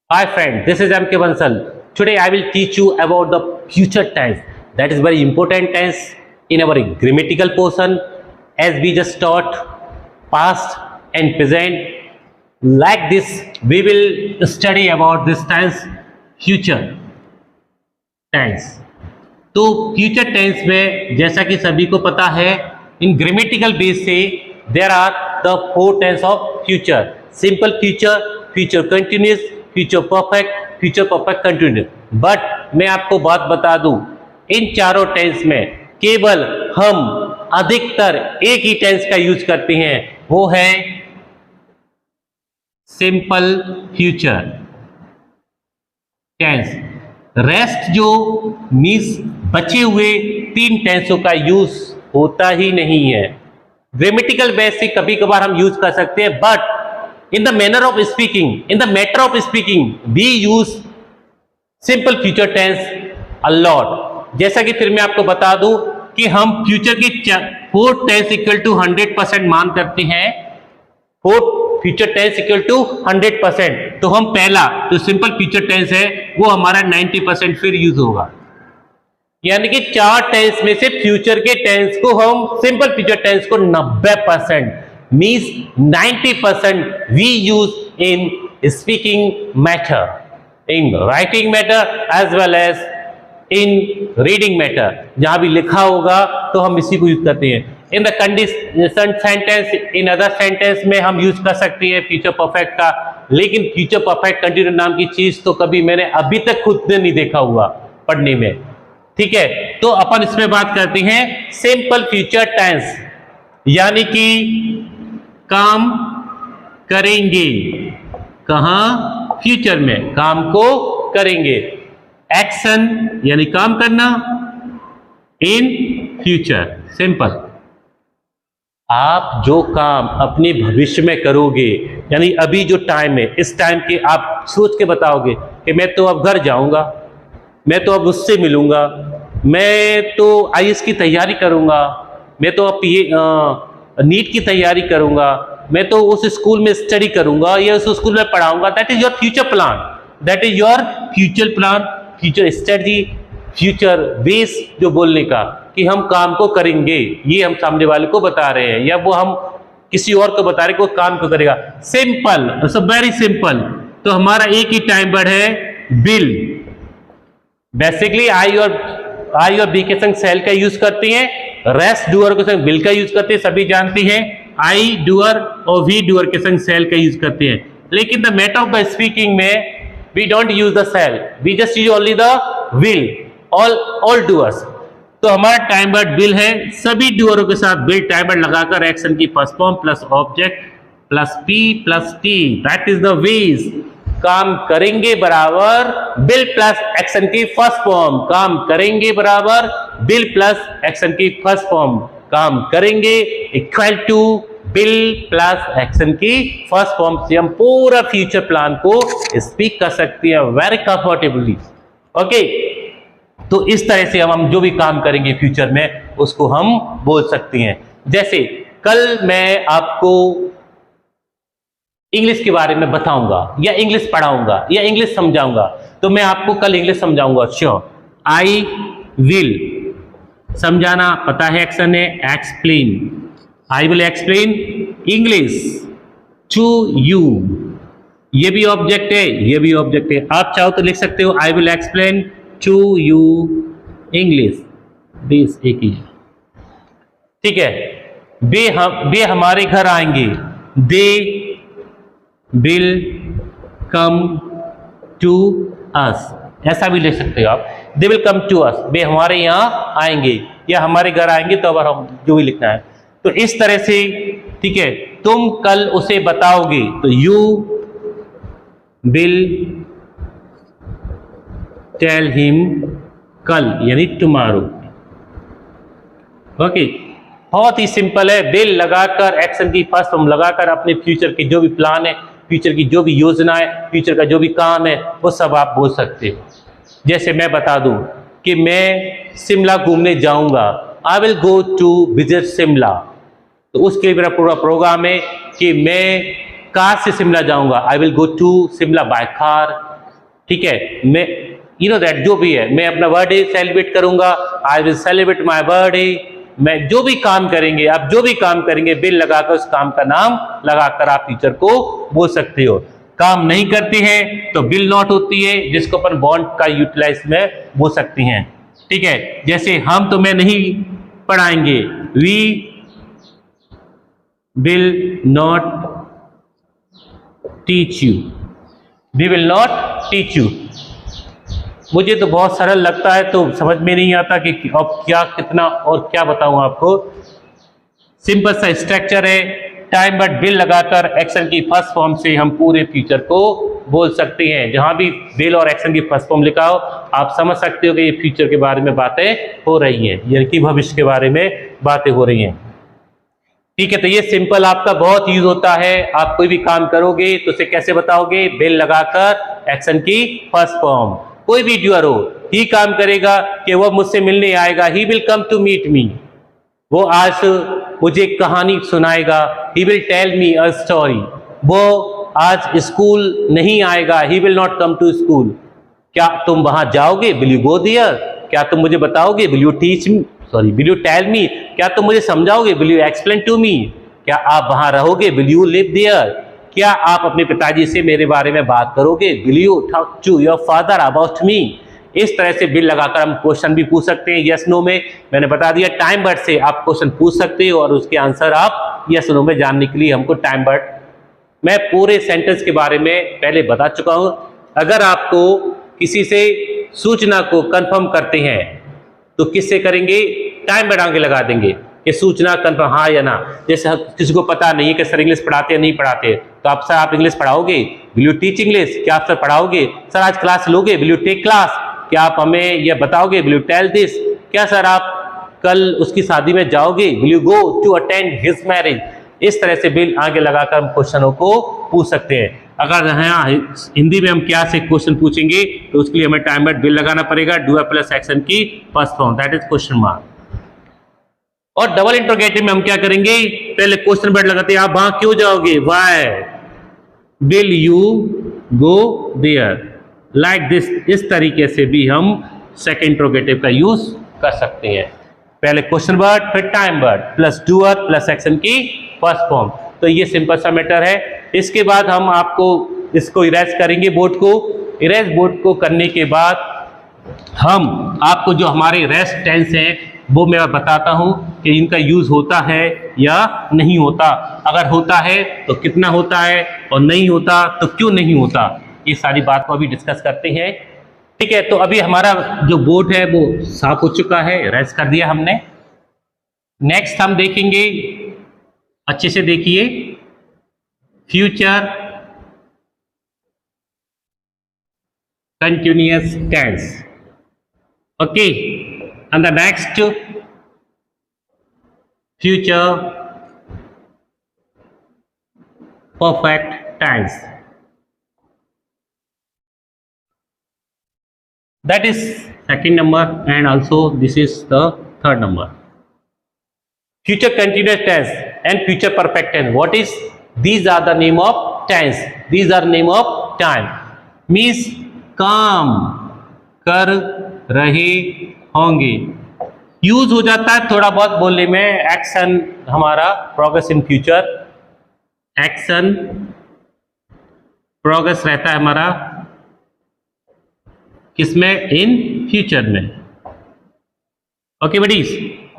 Hi friend, this is MK Bansal. Today I will teach you about the future tense. That is very important tense in our grammatical portion, as we just taught past and present. Like this, we will study about this tense, future tense. तो future tense में जैसा कि सभी को पता है, इन grammatical base से there are the four tense of future: simple future, future continuous, future perfect continuous. But मैं आपको बात बता दूं, इन चारों टेंस में केवल हम अधिकतर एक ही टेंस का यूज करते हैं, वो है सिंपल फ्यूचर टेंस। रेस्ट जो मीन्स बचे हुए तीन टेंसों का यूज होता ही नहीं है। ग्रामेटिकल बेस से कभी कभार हम यूज कर सकते हैं, but in the manner of speaking, in the matter of speaking, we use simple future tense a lot. जैसा कि फिर मैं आपको बता दूं कि हम फ्यूचर की फोर टेंस इक्वल टू 100% मान करते हैं। Four future tense equal to 100%, तो हम पहला जो सिंपल फ्यूचर टेंस है वो हमारा 90% फिर यूज होगा। यानी कि चार टेंस में से फ्यूचर के टेंस को हम सिंपल फ्यूचर टेंस को 90% means 90% we use in speaking matter, in writing matter as well as in reading matter। जहां भी लिखा होगा तो हम इसी को यूज करते हैं। In the condition sentence, in other sentence में हम यूज कर सकते हैं फ्यूचर परफेक्ट का, लेकिन फ्यूचर परफेक्ट कंटिन्यू नाम की चीज तो कभी मैंने अभी तक खुद ने नहीं देखा हुआ पढ़ने में। ठीक है, तो अपन इसमें बात करते हैं सिंपल फ्यूचर टेंस, यानी कि काम करेंगे। कहां? फ्यूचर में काम को करेंगे। एक्शन यानी काम करना इन फ्यूचर। सिंपल, आप जो काम अपने भविष्य में करोगे, यानी अभी जो टाइम है, इस टाइम के आप सोच के बताओगे कि मैं तो अब घर जाऊंगा, मैं तो अब उससे मिलूंगा, मैं तो आईएएस की तैयारी करूंगा, मैं तो अब नीट की तैयारी करूंगा, मैं तो उस स्कूल में स्टडी करूंगा या उस स्कूल में पढ़ाऊंगा। That is your future plan, that is your future plan, future study, future base जो बोलने का कि हम काम को करेंगे, ये हम सामने वाले को बता रहे हैं, या वो हम किसी और को बता रहे हैं, कोई काम को करेगा। Simple, very simple. तो हमारा एक ही टाइम वर्ड है बिल। बेसिकली आई और बी के संग सेल का यूज करती हैं, रेस्ट डूअर के संग बिल का यूज करते हैं, सभी जानते हैं। आई डूअर और वी डूअर के संग सेल का यूज करते हैं, लेकिन the matter of the speaking में we don't use the shall, we just use only the will, all doers. तो हमारा टाइम वर्ड बिल है, सभी डूअरों के साथ बिल टाइम वर्ड लगाकर एक्शन की first form plus object plus P plus T, that is the ways. काम करेंगे बराबर बिल प्लस एक्शन की फर्स्ट फॉर्म, काम करेंगे बराबर बिल प्लस एक्शन की फर्स्ट फॉर्म, काम करेंगे equal to will plus action की फर्स्ट फॉर्म से हम पूरा फ्यूचर प्लान को स्पीक कर सकते हैं वेरी कंफर्टेबली। ओके, तो इस तरह से हम जो भी काम करेंगे फ्यूचर में उसको हम बोल सकते हैं। जैसे कल मैं आपको इंग्लिश के बारे में बताऊंगा या इंग्लिश पढ़ाऊंगा या इंग्लिश समझाऊंगा, तो मैं आपको कल इंग्लिश समझाऊंगा। श्योर, आई विल, समझाना पता है एक्शन है, explain, I will explain English to you, ये भी ऑब्जेक्ट है, ये भी ऑब्जेक्ट है। आप चाहो तो लिख सकते हो I will explain to you English, this एक ही। ठीक है, वे हमारे घर आएंगे, they will come to us, ऐसा भी लिख सकते हो आप, they will come to us, वे हमारे यहाँ आएंगे या हमारे घर आएंगे, तो अब हम जो भी लिखना है तो इस तरह से। ठीक है, तुम कल उसे बताओगे, तो यू विल टेल हिम कल, यानी टुमारो। ओके, बहुत ही सिंपल है, विल लगाकर एक्शन की फर्स्ट फॉर्म लगाकर अपने फ्यूचर के जो भी प्लान है, फ्यूचर की जो भी योजना है, फ्यूचर का जो भी काम है, वो सब आप बोल सकते हो। जैसे मैं बता दूं कि मैं शिमला घूमने जाऊंगा, I will go to visit Shimla, तो उसके लिए मेरा पूरा प्रोग्राम है कि मैं कार से शिमला जाऊंगा, I will go to Shimla by car, ठीक है, मैं दैट जो भी है, मैं अपना बर्थडे सेलिब्रेट करूंगा, I will celebrate my birthday. मैं जो भी काम करेंगे, आप जो भी काम करेंगे बिल लगाकर उस काम का नाम लगाकर आप फ्यूचर को बोल सकते हो। काम नहीं करते हैं तो विल नॉट होती है, जिसको अपन बॉन्ड का यूटिलाइज में बोल सकते हैं। ठीक है, जैसे हम तुम्हें नहीं पढ़ाएंगे, we will not teach you, we will not teach you. मुझे तो बहुत सरल लगता है, तो समझ में नहीं आता कि अब क्या कितना और क्या बताऊं आपको। सिंपल सा स्ट्रक्चर है, टाइम बट विल लगाकर एक्शन की फर्स्ट फॉर्म से हम पूरे फ्यूचर को बोल सकते हैं। जहां भी विल और एक्शन की फर्स्ट फॉर्म लिखा हो, आप समझ सकते हो कि ये फ्यूचर के बारे में बातें हो रही हैं, यानी कि भविष्य के बारे में बातें हो रही हैं। ठीक है, तो ये सिंपल आपका बहुत यूज होता है। आप कोई भी काम करोगे तो उसे कैसे बताओगे? विल लगाकर एक्शन की फर्स्ट फॉर्म। कोई भी डूअर हो, ही काम करेगा कि वो मुझसे मिलने आएगा, he will come to meet me. वो आज मुझे एक कहानी सुनाएगा, he will tell me a story. वो आज स्कूल नहीं आएगा, he will not come to school. क्या तुम वहां जाओगे? Will you go there? क्या तुम मुझे बताओगे? Will you teach me, sorry will you tell me? क्या तुम मुझे समझाओगे? Will you explain to me? क्या आप वहां रहोगे? Will you live there? क्या आप अपने पिताजी से मेरे बारे में बात करोगे? Will you talk to your father about me? इस तरह से विल लगाकर हम क्वेश्चन भी पूछ सकते हैं यस नो में। मैंने बता दिया, टाइम वर्ड से आप क्वेश्चन पूछ सकते हो और उसके आंसर आप यस नो में जानने के लिए हमको टाइम वर्ड, मैं पूरे सेंटेंस के बारे में पहले बता चुका हूं। अगर आपको किसी से सूचना को कंफर्म करते हैं तो किससे करेंगे? टाइम वर्ड आगे लगा देंगे कि सूचना कंफर्म हाँ या ना। जैसे किसी को पता नहीं है कि सर इंग्लिश पढ़ाते या नहीं पढ़ाते, तो आप सर आप इंग्लिश पढ़ाओगे? Will you teach English? क्या आप सर पढ़ाओगे? सर आज क्लास लोगे? Will you take class? क्या आप हमें यह बताओगे? Will you tell this? क्या सर आप कल उसकी शादी में जाओगे? Will you go to attend his marriage? इस तरह से विल आगे लगाकर हम क्वेश्चनों को पूछ सकते हैं। अगर यहाँ हिंदी में हम क्या से क्वेश्चन पूछेंगे तो उसके लिए हमें टाइम वर्ड विल लगाना पड़ेगा, डूअर प्लस एक्शन की first form, that is question mark. और डबल इंटरोगेटिव में हम क्या करेंगे? पहले क्वेश्चन वर्ड लगाते हैं, आप वहां क्यों जाओगे? Why will you go there? Like this, इस तरीके से भी हम सेकंड इंटरोगेटिव का यूज कर सकते हैं। पहले क्वेश्चन वर्ड, फिर time word plus doer plus action की फर्स्ट फॉर्म। तो ये सिंपल सा मैटर है। इसके बाद हम आपको इसको इरेज करेंगे, बोर्ड को। इरेज बोर्ड को करने के बाद हम आपको जो हमारे रेस्ट टेंस हैं वो मैं बताता हूं कि इनका यूज होता है या नहीं होता। अगर होता है तो कितना होता है, और नहीं होता तो क्यों नहीं होता, ये सारी बात को अभी डिस्कस करते हैं। ठीक है, तो अभी हमारा जो बोर्ड है वो साफ हो चुका है, रेस्ट कर दिया हमने। नेक्स्ट हम देखेंगे, अच्छे से देखिए, future continuous tense. Okay, and the next future perfect tense. That is second number, and also this is the third number. Future continuous tense and future perfect tense. What is? These are the name of tense. These are name of time. Means काम कर रहे होंगे। Use हो जाता है थोड़ा बहुत बोलने में। एक्शन हमारा progress in future, action progress रहता है हमारा किसमें? इन फ्यूचर में। ओके बडीज,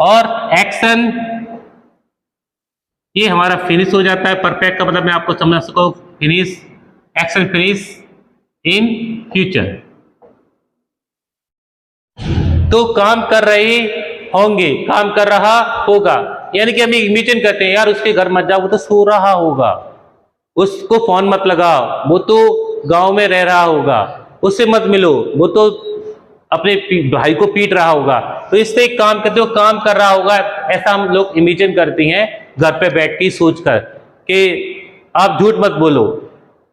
और एक्शन ये हमारा फिनिश हो जाता है। परफेक्ट का मतलब मैं आपको समझ सकूं, finish, action finish in future. तो काम कर रहे होंगे, काम कर रहा होगा, यानी कि हम इमेजिन करते हैं यार उसके घर मत जाओ, वो तो सो रहा होगा, उसको फोन मत लगाओ, वो तो गांव में रह रहा होगा, उससे मत मिलो, वो तो अपने भाई को पीट रहा होगा। तो इससे एक काम करते हो, काम कर रहा होगा, ऐसा हम लोग इमेजिन करते हैं घर पे बैठ के सोचकर कि आप झूठ मत बोलो,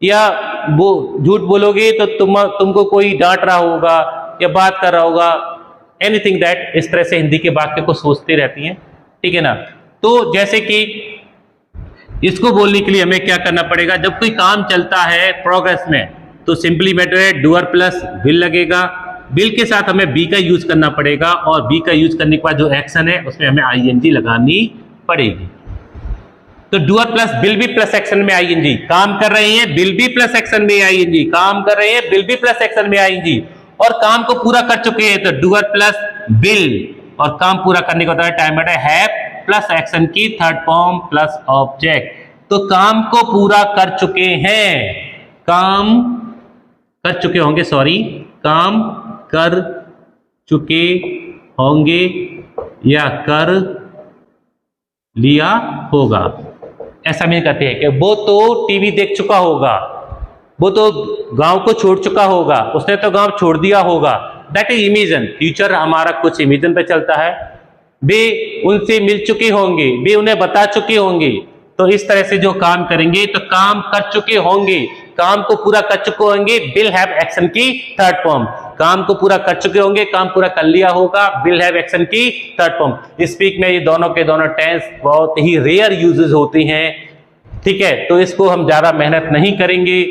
या वो झूठ बोलोगे तो तुमको कोई डांट रहा होगा या बात कर रहा होगा, एनीथिंग दैट। इस तरह से हिंदी के वाक्य को सोचते रहती हैं, ठीक है ना। तो जैसे कि इसको बोलने के लिए हमें क्या करना पड़ेगा? जब कोई काम चलता है प्रोग्रेस में, तो सिंपली मैटर है डूअर प्लस विल लगेगा, विल के साथ हमें बी का यूज करना पड़ेगा और बी का यूज करने के बाद जो एक्शन है उसमें हमें आईएनजी लगानी पड़ेगी। तो doer plus will be plus action में आईएनजी, काम कर रहे हैं विल बी प्लस एक्शन में आईएनजी, काम कर रहे हैं विल बी प्लस एक्शन में आईएनजी, और काम को पूरा कर चुके हैं तो डूअर प्लस विल, और काम पूरा करने के बाद टाइम है हैव प्लस एक्शन की थर्ड फॉर्म प्लस ऑब्जेक्ट। तो काम को पूरा कर चुके हैं, काम कर चुके होंगे, सॉरी, काम कर चुके होंगे या कर लिया होगा, ऐसा मीन करते हैं कि वो तो टीवी देख चुका होगा, वो तो गांव को छोड़ चुका होगा, उसने तो गांव छोड़ दिया होगा। दैट इज इमेजिन, फ्यूचर हमारा कुछ इमेजिन पे चलता है। वे उनसे मिल चुके होंगे, वे उन्हें बता चुके होंगे, तो इस तरह से जो काम करेंगे तो काम कर चुके होंगे, काम को पूरा कर चुके होंगे, विल हैव एक्शन की थर्ड फॉर्म, काम को पूरा कर चुके होंगे, काम पूरा कर लिया होगा, विल हैव एक्शन की थर्ड फॉर्म। स्पीक में ये दोनों के दोनों टेंस बहुत ही रेयर यूजेस होती हैं, ठीक है, तो इसको हम ज्यादा मेहनत नहीं करेंगे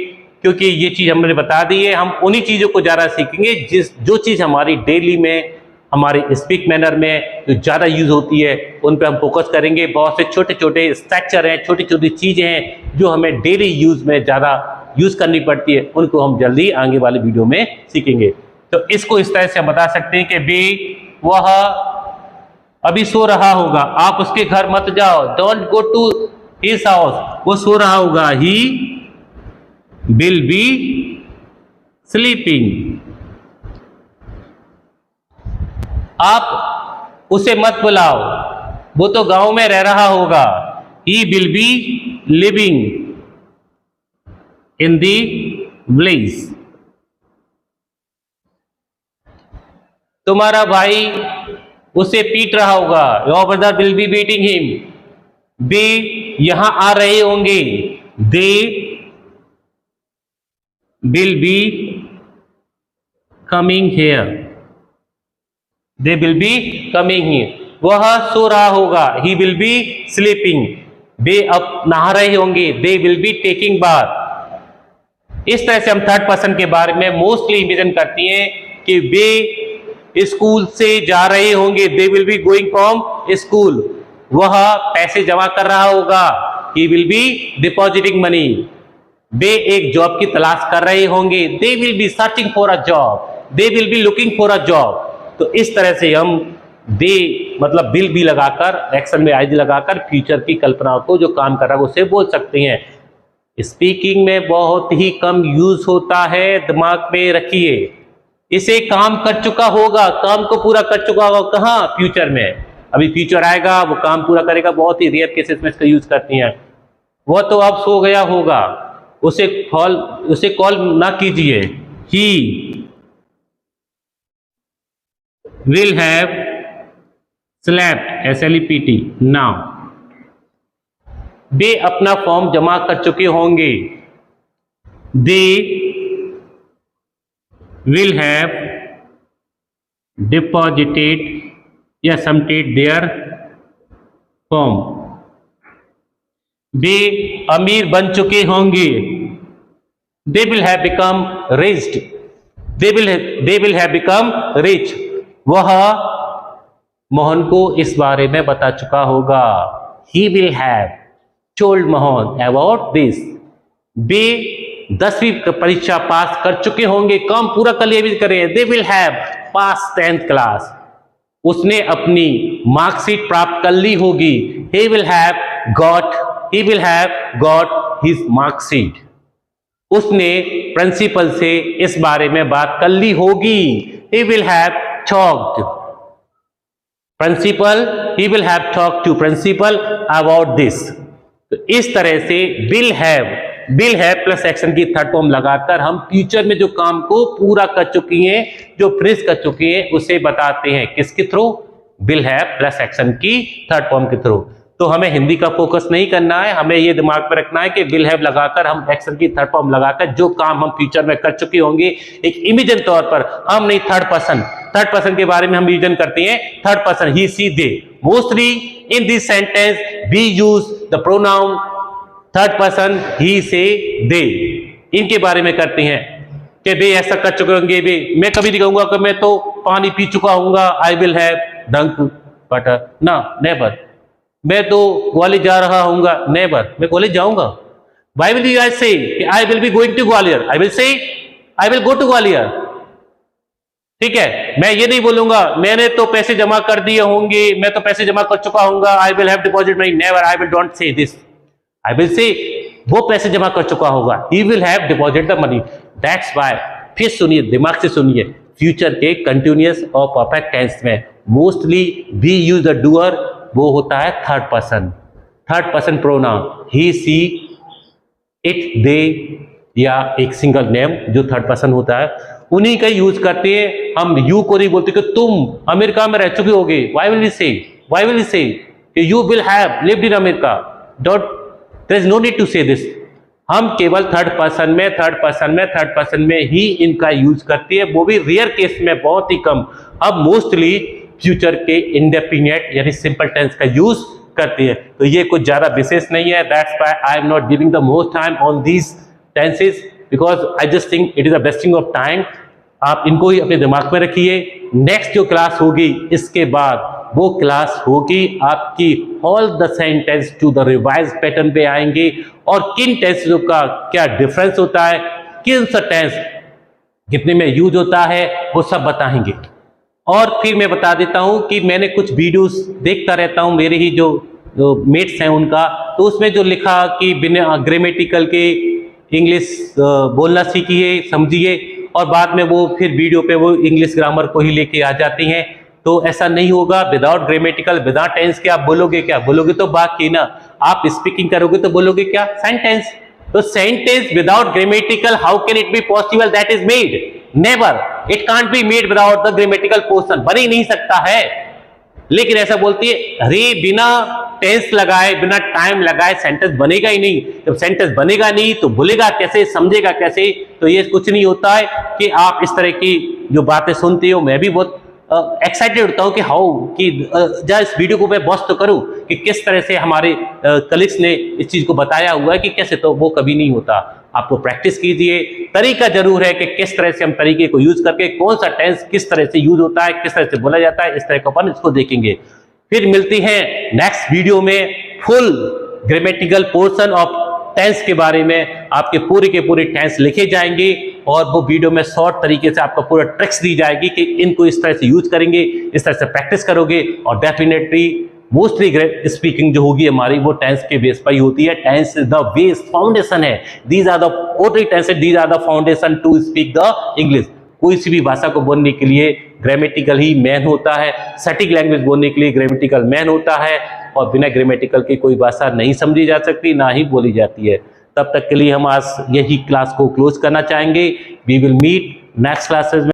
क्योंकि ये चीज हमने बता दी है। हम उन्हीं चीजों को ज्यादा सीखेंगे जो चीज हमारी डेली में, हमारे स्पीक मैनर में जो ज्यादा यूज होती है उन पे हम फोकस करेंगे। बहुत से छोटे छोटे स्ट्रक्चर हैं, छोटी छोटी चीजें हैं जो हमें डेली यूज में ज्यादा यूज करनी पड़ती है, उनको हम जल्दी आगे वाले वीडियो में सीखेंगे। तो इसको इस तरह से हम बता सकते हैं कि बे वह अभी सो रहा होगा, आप उसके घर मत जाओ, don't go to his house, वो सो रहा होगा, ही विल बी स्लीपिंग, आप उसे मत बुलाओ, वो तो गांव में रह रहा होगा, he will be living in the village, तुम्हारा भाई उसे पीट रहा होगा, your brother will be beating him, वे यहां आ रहे होंगे, they will be coming here, they will be coming here, वह सो रहा होगा, ही विल बी स्लीपिंग, वे अब नहा रहे होंगे, they will be taking bath. इस तरह से हम थर्ड पर्सन के बारे में मोस्टली इमेजिन करती हैं कि वे स्कूल से जा रहे होंगे, they will be going from school, वह पैसे जमा कर रहा होगा, he will be depositing money, वे एक जॉब की तलाश कर रहे होंगे, they will be searching for a job, they will be looking for a job. तो इस तरह से हम दे मतलब विल बी लगाकर, एक्शन में आईजी लगाकर फ्यूचर की कल्पना को जो काम कर रहा है उसे बोल सकते हैं। स्पीकिंग में बहुत ही कम यूज होता है, दिमाग में रखिए। इसे काम कर चुका होगा, काम को पूरा कर चुका होगा, कहाँ, फ्यूचर में, अभी फ्यूचर आएगा वो काम पूरा करेगा, बहुत ही रेयर केसेस में इसका यूज करती हैं। वो तो अब सो गया होगा, उसे कॉल ना कीजिए, ही will have slept, SLEPT, now, वे अपना फॉर्म जमा कर चुके होंगे, they will have deposited या submitted their form, वे अमीर बन चुके होंगे, they will have become rich, they will have become rich, वह मोहन को इस बारे में बता चुका होगा, he will have told Mohan about this, वे 10वीं परीक्षा पास कर चुके होंगे, काम पूरा कर लिया भी करें, they will have passed 10th class, उसने अपनी मार्कशीट प्राप्त कर ली होगी, he will have got his marksheet, उसने प्रिंसिपल से इस बारे में बात कर ली होगी, he will have talked principal, he will have talked to principal about this। तो इस तरह से will have प्लस एक्शन की थर्ड फॉर्म लगाकर हम फ्यूचर में जो काम को पूरा कर चुकी हैं, जो फिनिश कर चुकी हैं, उसे बताते हैं किसके through, will have plus action की थर्ड फॉर्म के थ्रू। तो हमें हिंदी का फोकस नहीं करना है, हमें ये दिमाग पर रखना है कि विल हैव लगाकर हम एक्शन की थर्ड फॉर्म लगाकर जो काम हम फ्यूचर में कर चुके होंगे एक इमेजिन तौर पर, हम नहीं थर्ड पर्सन के बारे में हम इमेजिन करते हैं, third person he she they. Mostly in this sentence we use the pronoun third person he she they, इनके बारे में करते हैं। कि भाई ऐसा कर चुके होंगे भाई, मैं कभी नहीं कहूंगा कि मैं तो पानी पी चुका हूंगा, I will have drunk water, ना, नेवर। मैं तो ग्वालियर जा रहा हूंगा, नेवर, मैं कॉलेज जाऊंगा। Why will you guys say I will be going to Gwalior? I will say I will go to Gwalior। ठीक है, मैं ये नहीं बोलूंगा मैंने तो पैसे जमा कर दिए होंगे, मैं तो पैसे जमा कर चुका हूंगा, I will have deposit money, never, I will don't say this. I will say वो पैसे जमा कर चुका होगा, he will have deposit the money. That's why, फिर सुनिए, दिमाग से सुनिए, फ्यूचर के कंटिन्यूअस और परफेक्ट टेंस में mostly we use the doer, वो होता है third person pronoun, he, she, it, they, या एक सिंगल नेम जो थर्ड पर्सन होता है, उन्हीं का यूज करते हैं। हम यू को नहीं बोलते कि तुम अमेरिका में रह चुके होगे, why will we say you will have lived in America, don't, there is no need to say this. हम केवल थर्ड पर्सन में ही इनका यूज करते हैं, वो भी रेयर केस में, बहुत ही कम। अब मोस्टली फ्यूचर के इंडेफिनिट यानी सिंपल टेंस का यूज करते हैं, तो ये कुछ ज्यादा विशेष नहीं है। That's why I am not giving the most time on these tenses, because I just think it is a wasting of time. आप इनको ही अपने दिमाग में रखिए। नेक्स्ट जो क्लास होगी इसके बाद, वो क्लास होगी आपकी all the sentence to the revise pattern पे आएंगे, और किन टेंसेस का क्या डिफरेंस होता है, किन सा टेंस कितने में यूज होता है, वो सब बताएंगे। और फिर मैं बता देता हूं कि मैंने कुछ वीडियोस देखता रहता हूं, मेरे ही जो मेट्स हैं उनका, तो उसमें जो लिखा कि बिना ग्रामेटिकल के इंग्लिश बोलना सीखिए, समझिए, और बाद में वो फिर वीडियो पे वो इंग्लिश ग्रामर को ही लेके आ जाती हैं। तो ऐसा नहीं होगा। विदाउट ग्रामेटिकल, विदाउट टेंस के आप बोलोगे क्या? बोलोगे तो बाकी ना, आप स्पीकिंग करोगे तो बोलोगे क्या? सेंटेंस। तो sentence without grammatical, how can it be possible that is made? Never, it can't be made without the grammatical portion, बन ही नहीं सकता है। लेकिन ऐसा बोलती है, अरे बिना टेंस लगाए, बिना टाइम लगाए सेंटेंस बनेगा ही नहीं। जब सेंटेंस बनेगा नहीं तो बोलेगा कैसे, समझेगा कैसे? तो ये कुछ नहीं होता है कि आप इस तरह की जो बातें सुनते हो। मैं भी बहुत एक्साइटेड होता हूँ कि हाउ कि जा इस वीडियो को मैं बॉस तो करूँ कि किस तरह से हमारे कलीग्स ने इस चीज को बताया हुआ है कि कैसे, तो वो कभी नहीं होता। आपको प्रैक्टिस कीजिए। तरीका जरूर है कि किस तरह से हम तरीके को यूज करके कौन सा टेंस किस तरह से यूज होता है, किस तरह से बोला जाता है, इस तरह का अपन इसको देखेंगे। फिर मिलती हैं नेक्स्ट वीडियो में full grammatical portion of tense के बारे में। आपके पूरे के पूरे टेंस लिखे जाएंगे और वो वीडियो में शॉर्ट तरीके से आपको पूरा ट्रिक्स दी जाएगी कि इनको इस तरह से यूज करेंगे, इस तरह से प्रैक्टिस करोगे, और डेफिनेटली मोस्टली स्पीकिंग जो होगी हमारी वो टेंस के बेस पर ही होती है। Tense is the base, foundation है। These are the only tenses, these are the foundation to speak the English. कोई सी भी भाषा को बोलने के लिए ग्रामेटिकल ही मैन होता है, सटीक लैंग्वेज बोलने के लिए ग्रामेटिकल मैन होता है, और बिना ग्रामेटिकल की कोई भाषा नहीं समझी जा सकती, ना ही बोली जाती है। तब तक के लिए हम आज यही क्लास को क्लोज करना चाहेंगे। We will meet next classes में।